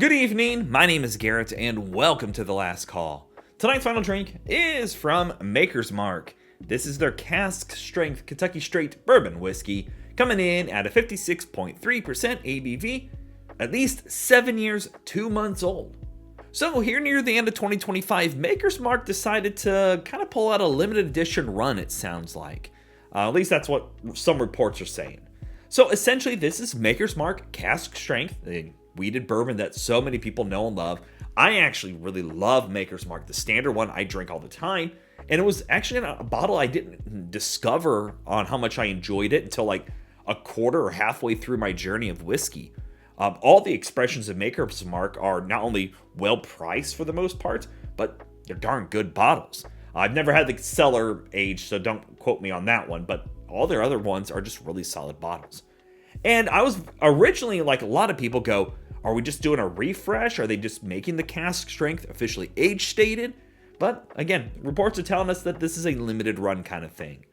Good evening, my name is Garrett, and welcome to The Last Call. Tonight's final drink is from Maker's Mark. This is their Cask Strength Kentucky Straight Bourbon Whiskey, coming in at a 56.3% ABV, at least 7 years, 2 months old. So here near the end of 2025, Maker's Mark decided to kind of pull out a limited edition run, it sounds like. At least that's what some reports are saying. So essentially, this is Maker's Mark Cask Strength, the wheated bourbon that so many people know and love. I actually really love Maker's Mark, the standard one I drink all the time. And it was actually a bottle I didn't discover on how much I enjoyed it until like a quarter or halfway through my journey of whiskey. All the expressions of Maker's Mark are not only well priced for the most part, but they're darn good bottles. I've never had the cellar age, so don't quote me on that one, but all their other ones are just really solid bottles. And I was originally, like a lot of people, go, are we just doing a refresh? Are they just making the cask strength officially age stated? But again, reports are telling us that this is a limited run kind of thing.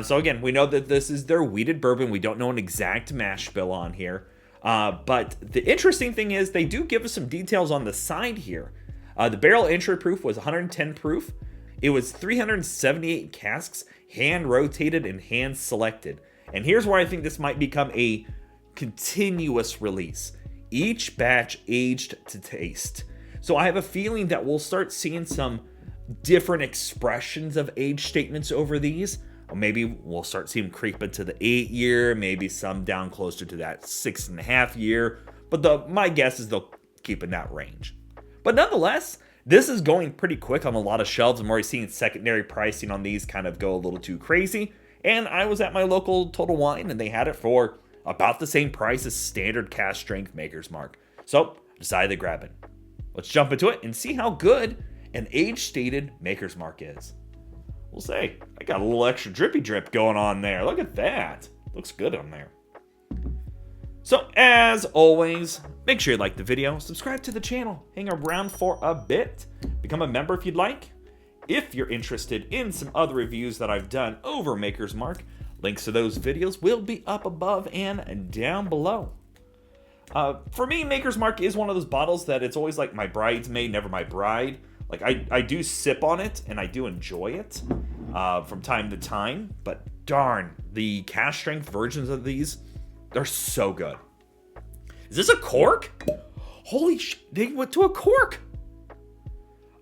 So again, we know that this is their wheated bourbon. We don't know an exact mash bill on here. But the interesting thing is they do give us some details on the side here. The barrel entry proof was 110 proof. It was 378 casks, hand rotated and hand selected. And here's where I think this might become a continuous release. Each batch aged to taste. So I have a feeling that we'll start seeing some different expressions of age statements over these. Or maybe we'll start seeing them creep into the 8 year, maybe some down closer to that 6.5 year. But my guess is they'll keep in that range. But nonetheless, this is going pretty quick on a lot of shelves. I'm already seeing secondary pricing on these kind of go a little too crazy. And I was at my local Total Wine and they had it for about the same price as standard Cask Strength Maker's Mark. So I decided to grab it. Let's jump into it and see how good an age-stated Maker's Mark is. We'll say, I got a little extra drippy drip going on there. Look at that. Looks good on there. So as always, make sure you like the video, subscribe to the channel, hang around for a bit, become a member if you'd like. If you're interested in some other reviews that I've done over Maker's Mark, links to those videos will be up above and down below. For me, Maker's Mark is one of those bottles that it's always like my bridesmaid, never my bride. Like I do sip on it and I do enjoy it from time to time, but darn, the cask strength versions of these, they're so good. Is this a cork? Holy shit, they went to a cork.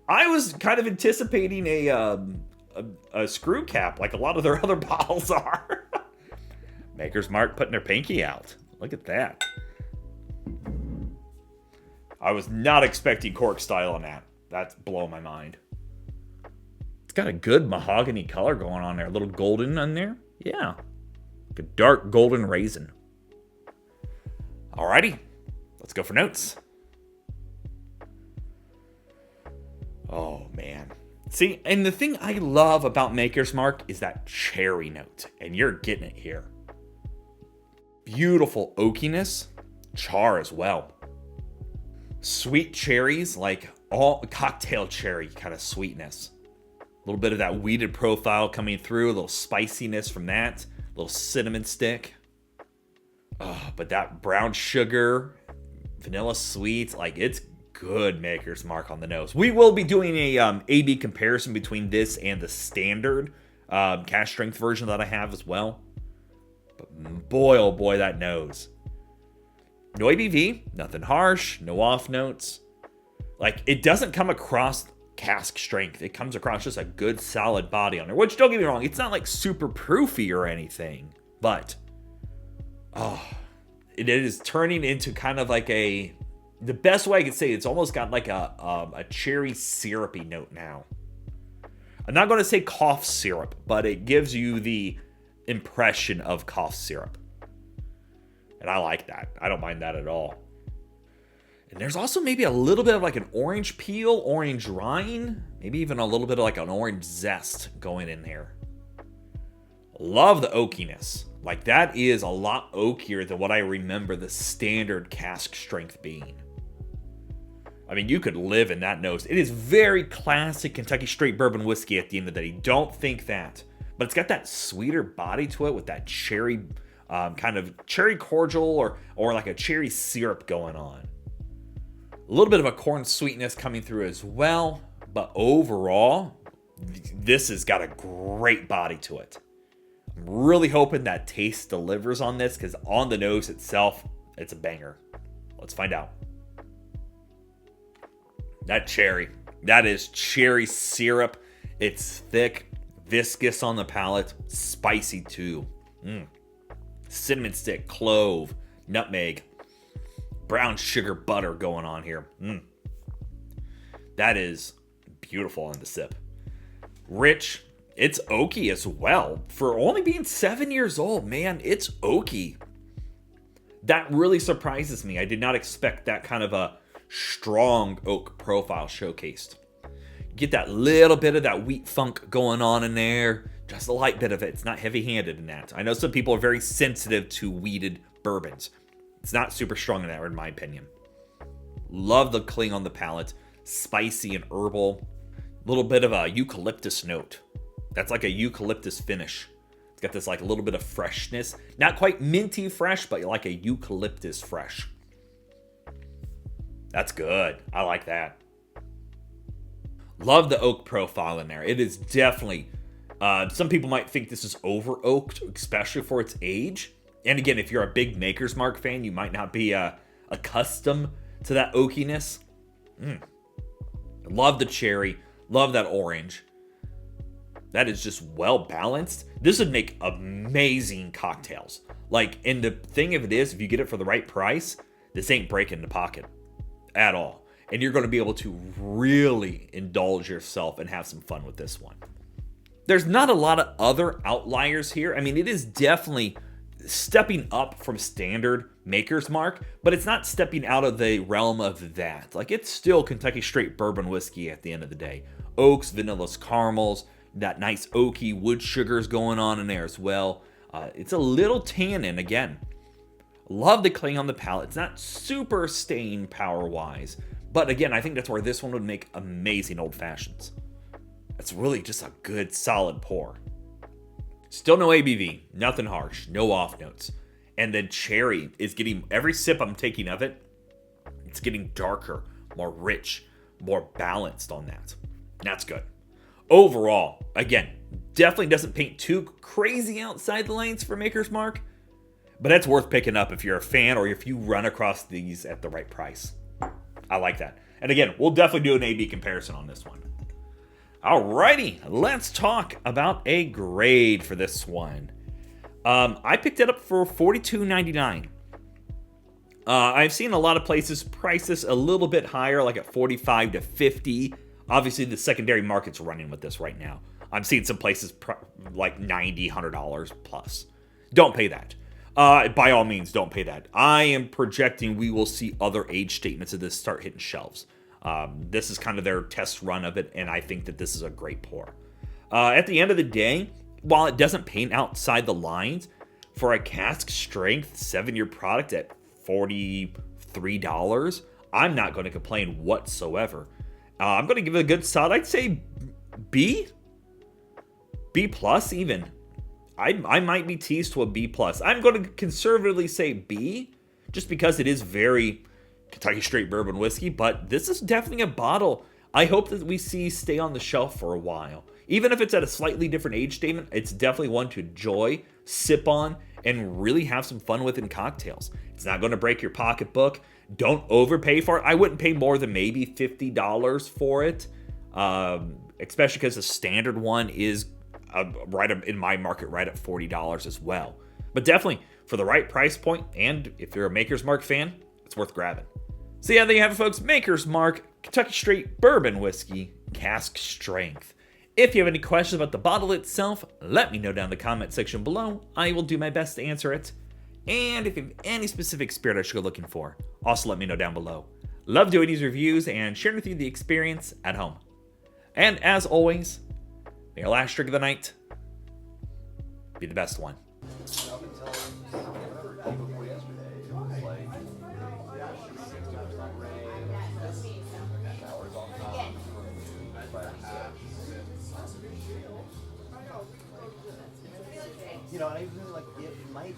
I was kind of anticipating a screw cap like a lot of their other bottles are. Maker's Mark putting their pinky out. Look at that. I was not expecting cork style on that. That's blowing my mind. It's got a good mahogany color going on there. A little golden on there. Yeah. Like a dark golden raisin. Alrighty. Let's go for notes. Oh, man. See, and the thing I love about Maker's Mark is that cherry note. And you're getting it here. Beautiful oakiness. Char as well. Sweet cherries, like all cocktail cherry kind of sweetness. A little bit of that wheated profile coming through. A little spiciness from that. A little cinnamon stick. Oh, but that brown sugar, vanilla sweet, like it's good Maker's Mark on the nose. We will be doing a A/B comparison between this and the standard cask strength version that I have as well. But boy, oh boy, that nose. No ABV, nothing harsh, no off notes. Like, it doesn't come across cask strength. It comes across just a good solid body on there. Which, don't get me wrong, it's not like super proofy or anything. But, it is turning into kind of like the best way I could say it, it's almost got like a cherry syrupy note now. I'm not going to say cough syrup, but it gives you the impression of cough syrup. And I like that. I don't mind that at all. And there's also maybe a little bit of like an orange peel, orange rind, maybe even a little bit of like an orange zest going in here. Love the oakiness. Like that is a lot oakier than what I remember the standard cask strength being. I mean, you could live in that nose. It is very classic Kentucky straight bourbon whiskey at the end of the day. Don't think that. But it's got that sweeter body to it with that cherry, kind of cherry cordial or like a cherry syrup going on. A little bit of a corn sweetness coming through as well. But overall, this has got a great body to it. I'm really hoping that taste delivers on this, because on the nose itself, it's a banger. Let's find out. That cherry. That is cherry syrup. It's thick, viscous on the palate, spicy too. Cinnamon stick, clove, nutmeg, brown sugar butter going on here. That is beautiful on the sip. Rich. It's oaky as well. For only being 7 years old, man, it's oaky. That really surprises me. I did not expect that kind of a strong oak profile showcased. Get that little bit of that wheat funk going on in there. Just a light bit of it. It's not heavy-handed in that. I know some people are very sensitive to wheated bourbons. It's not super strong in that, in my opinion. Love the cling on the palate. Spicy and herbal. A little bit of a eucalyptus note. That's like a eucalyptus finish. It's got this like a little bit of freshness. Not quite minty fresh, but like a eucalyptus fresh. That's good. I like that. Love the oak profile in there. It is definitely, some people might think this is over oaked, especially for its age. And again, if you're a big Maker's Mark fan, you might not be accustomed to that oakiness. Love the cherry. Love that orange. That is just well balanced. This would make amazing cocktails. Like, and the thing of it is, if you get it for the right price, this ain't breaking the pocket at all. And you're going to be able to really indulge yourself and have some fun with this one. There's not a lot of other outliers here. I mean, it is definitely stepping up from standard Maker's Mark, but it's not stepping out of the realm of that. Like, it's still Kentucky straight bourbon whiskey at the end of the day. Oaks, vanillas, caramels, that nice oaky wood sugars going on in there as well. It's a little tannin again. Love the cling on the palate. It's not super staying power-wise, but again, I think that's where this one would make amazing old fashions. It's really just a good, solid pour. Still no ABV, nothing harsh, no off notes. And then cherry is getting, every sip I'm taking of it, it's getting darker, more rich, more balanced on that. That's good. Overall, again, definitely doesn't paint too crazy outside the lanes for Maker's Mark, but that's worth picking up if you're a fan or if you run across these at the right price. I like that. And again, we'll definitely do an A-B comparison on this one. Alrighty, let's talk about a grade for this one. I picked it up for $42.99. I've seen a lot of places price this a little bit higher, like at $45 to $50. Obviously, the secondary market's running with this right now. I'm seeing some places like $90, $100 plus. Don't pay that. By all means, don't pay that. I am projecting we will see other age statements of this start hitting shelves. This is kind of their test run of it, and I think that this is a great pour. At the end of the day, while it doesn't paint outside the lines, for a Cask Strength 7-year product at $43, I'm not going to complain whatsoever. I'm going to give it a good solid, I'd say B? B plus even. I might be teased to a B plus. I'm going to conservatively say B, just because it is very Kentucky straight bourbon whiskey, but this is definitely a bottle I hope that we see stay on the shelf for a while. Even if it's at a slightly different age statement, it's definitely one to enjoy, sip on, and really have some fun with in cocktails. It's not going to break your pocketbook. Don't overpay for it. I wouldn't pay more than maybe $50 for it, especially because the standard one is right in my market right at $40 as well. But definitely for the right price point, and if you're a Maker's Mark fan, it's worth grabbing. So yeah, there you have it, folks. Maker's Mark Kentucky straight bourbon whiskey, Cask Strength. If you have any questions about the bottle itself, let me know down in the comment section below. I will do my best to answer it. And if you have any specific spirit I should go looking for, also let me know down below. Love doing these reviews and sharing with you the experience at home. And as always, may your last drink of the night be the best one. You know, and I really like it might